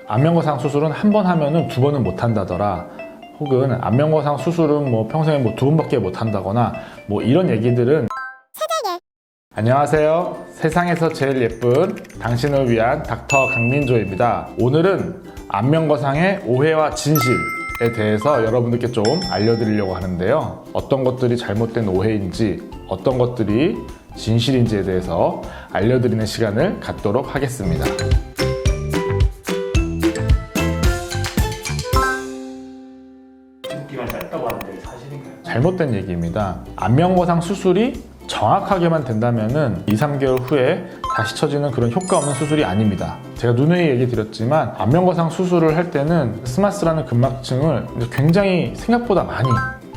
안면거상 수술은 한 번 하면은 두 번은 못 한다더라, 혹은 안면거상 수술은 뭐 평생에 뭐 두 번밖에 못 한다거나 뭐 이런 얘기들은 안녕하세요. 세상에서 제일 예쁜 당신을 위한 닥터 강민조입니다. 오늘은 안면거상의 오해와 진실에 대해서 여러분들께 좀 알려드리려고 하는데요. 어떤 것들이 잘못된 오해인지, 어떤 것들이 진실인지에 대해서 알려드리는 시간을 갖도록 하겠습니다. 기간 짧다고 하는데 사실인가요? 잘못된 얘기입니다. 안면거상 수술이 정확하게만 된다면은 2-3개월 후에 다시 처지는 그런 효과 없는 수술이 아닙니다. 제가 누누이 얘기 드렸지만 안면거상 수술을 할 때는 스마스라는 근막층을 굉장히 생각보다 많이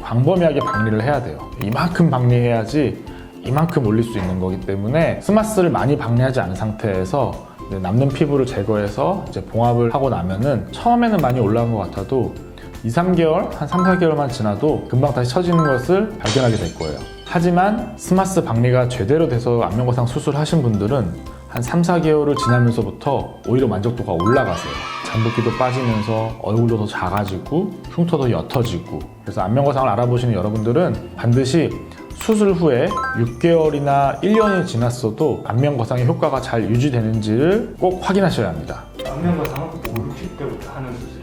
광범위하게 박리를 해야 돼요. 이만큼 박리해야지 이만큼 올릴 수 있는 거기 때문에 스마스를 많이 박리하지 않은 상태에서 남는 피부를 제거해서 이제 봉합을 하고 나면은 처음에는 많이 올라간 것 같아도 2-3개월, 한 3-4개월만 지나도 금방 다시 처지는 것을 발견하게 될 거예요. 하지만 스마스 박리가 제대로 돼서 안면거상 수술하신 분들은 한 3-4개월을 지나면서부터 오히려 만족도가 올라가세요. 잠붓기도 빠지면서 얼굴도 더 작아지고 흉터도 옅어지고. 그래서 안면거상을 알아보시는 여러분들은 반드시 수술 후에 6개월이나 1년이 지났어도 안면거상의 효과가 잘 유지되는지를 꼭 확인하셔야 합니다. 안면거상은 50대부터 하는 수술인가요?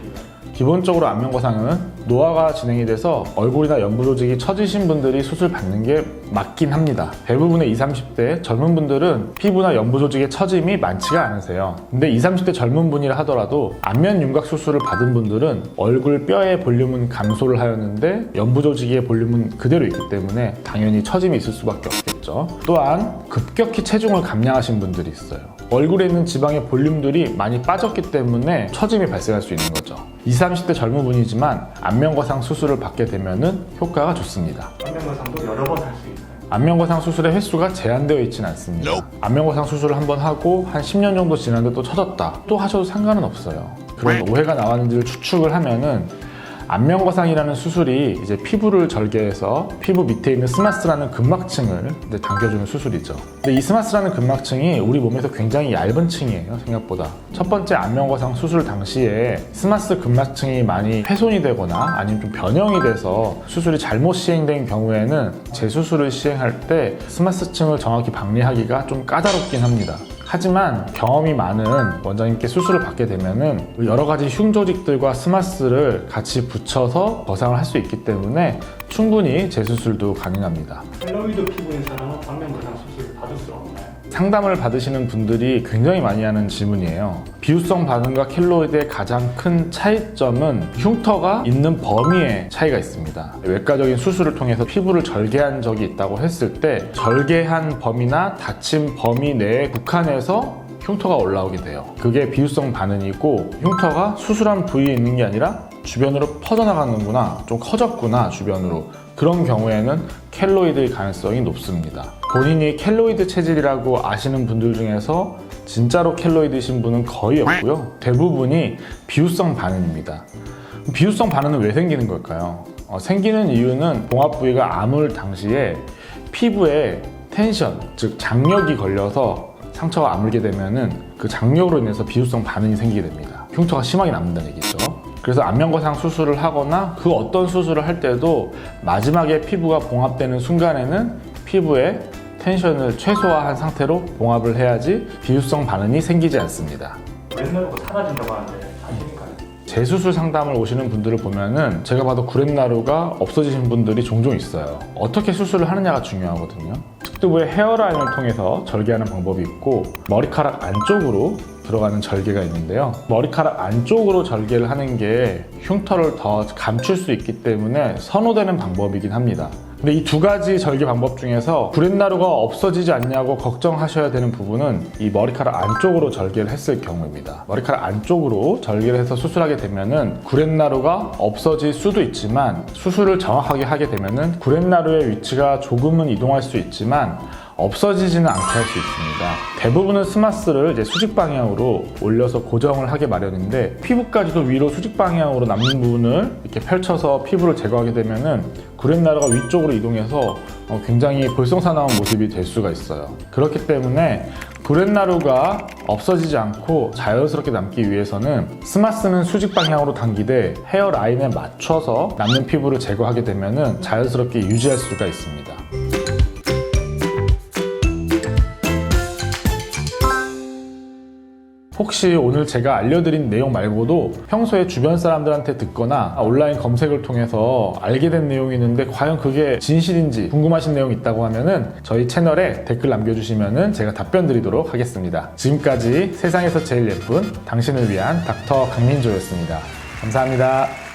기본적으로 안면거상은 노화가 진행이 돼서 얼굴이나 연부 조직이 처지신 분들이 수술 받는 게 맞긴 합니다. 대부분의 20-30대 젊은 분들은 피부나 연부 조직의 처짐이 많지가 않으세요. 근데 20-30대 젊은 분이라 하더라도 안면 윤곽 수술을 받은 분들은 얼굴 뼈의 볼륨은 감소를 하였는데 연부 조직의 볼륨은 그대로 있기 때문에 당연히 처짐이 있을 수밖에 없겠죠. 또한 급격히 체중을 감량하신 분들이 있어요. 얼굴에 있는 지방의 볼륨들이 많이 빠졌기 때문에 처짐이 발생할 수 있는 거죠. 20-30대 젊은 분이지만 안면거상 수술을 받게 되면은 효과가 좋습니다. 안면거상도 여러 번 할 수 있나요? 안면거상 수술의 횟수가 제한되어 있지는 않습니다. 안면거상 수술을 한번 하고 한 10년 정도 지났는데 또 처졌다, 또 하셔도 상관은 없어요. 그런 오해가 나왔는지를 추측을 하면은 안면거상이라는 수술이 이제 피부를 절개해서 피부 밑에 있는 스마스라는 근막층을 이제 당겨주는 수술이죠. 근데 이 스마스라는 근막층이 우리 몸에서 굉장히 얇은 층이에요, 생각보다. 첫 번째 안면거상 수술 당시에 스마스 근막층이 많이 훼손이 되거나 아니면 좀 변형이 돼서 수술이 잘못 시행된 경우에는 재수술을 시행할 때 스마스층을 정확히 박리하기가 좀 까다롭긴 합니다. 하지만 경험이 많은 원장님께 수술을 받게 되면은 여러 가지 흉조직들과 스마스를 같이 붙여서 거상을 할 수 있기 때문에 충분히 재수술도 가능합니다. 켈로이드 피부인 사람은 안면거상 수술 받을 수 없나요? 상담을 받으시는 분들이 굉장히 많이 하는 질문이에요. 비유성 반응과 켈로이드의 가장 큰 차이점은 흉터가 있는 범위의 차이가 있습니다. 외과적인 수술을 통해서 피부를 절개한 적이 있다고 했을 때 절개한 범위나 다친 범위 내에 국한해서 흉터가 올라오게 돼요. 그게 비유성 반응이고, 흉터가 수술한 부위에 있는 게 아니라 주변으로 퍼져나가는구나, 좀 커졌구나 주변으로, 그런 경우에는 켈로이드의 가능성이 높습니다. 본인이 켈로이드 체질이라고 아시는 분들 중에서 진짜로 켈로이드이신 분은 거의 없고요. 대부분이 비유성 반응입니다. 비유성 반응은 왜 생기는 걸까요? 생기는 이유는 봉합 부위가 아물 당시에 피부에 텐션, 즉 장력이 걸려서 상처가 아물게 되면은 그 장력으로 인해서 비유성 반응이 생기게 됩니다. 흉터가 심하게 남는다는 얘기죠. 그래서 안면거상 수술을 하거나 그 어떤 수술을 할 때도 마지막에 피부가 봉합되는 순간에는 피부에 텐션을 최소화한 상태로 봉합을 해야지 비유성 반응이 생기지 않습니다. 구렛나루가 사라진다고 하는데 사실인가요? 재수술 상담을 오시는 분들을 보면은 제가 봐도 구렛나루가 없어지신 분들이 종종 있어요. 어떻게 수술을 하느냐가 중요하거든요. 측두부의 헤어라인을 통해서 절개하는 방법이 있고, 머리카락 안쪽으로 들어가는 절개가 있는데요. 머리카락 안쪽으로 절개를 하는 게 흉터를 더 감출 수 있기 때문에 선호되는 방법이긴 합니다. 근데 이 두 가지 절개 방법 중에서 구렛나루가 없어지지 않냐고 걱정하셔야 되는 부분은 이 머리카락 안쪽으로 절개를 했을 경우입니다. 머리카락 안쪽으로 절개를 해서 수술하게 되면은 구렛나루가 없어질 수도 있지만, 수술을 정확하게 하게 되면은 구렛나루의 위치가 조금은 이동할 수 있지만 없어지지는 않게 할 수 있습니다. 대부분은 스마스를 이제 수직 방향으로 올려서 고정을 하게 마련인데, 피부까지도 위로 수직 방향으로 남는 부분을 이렇게 펼쳐서 피부를 제거하게 되면은 구렛나루가 위쪽으로 이동해서 굉장히 볼썽사나운 모습이 될 수가 있어요. 그렇기 때문에 브렛나루가 없어지지 않고 자연스럽게 남기 위해서는 스마스는 수직 방향으로 당기되 헤어라인에 맞춰서 남는 피부를 제거하게 되면 자연스럽게 유지할 수가 있습니다. 혹시 오늘 제가 알려드린 내용 말고도 평소에 주변 사람들한테 듣거나 온라인 검색을 통해서 알게 된 내용이 있는데 과연 그게 진실인지 궁금하신 내용이 있다고 하면은 저희 채널에 댓글 남겨주시면은 제가 답변 드리도록 하겠습니다. 지금까지 세상에서 제일 예쁜 당신을 위한 닥터 강민조였습니다. 감사합니다.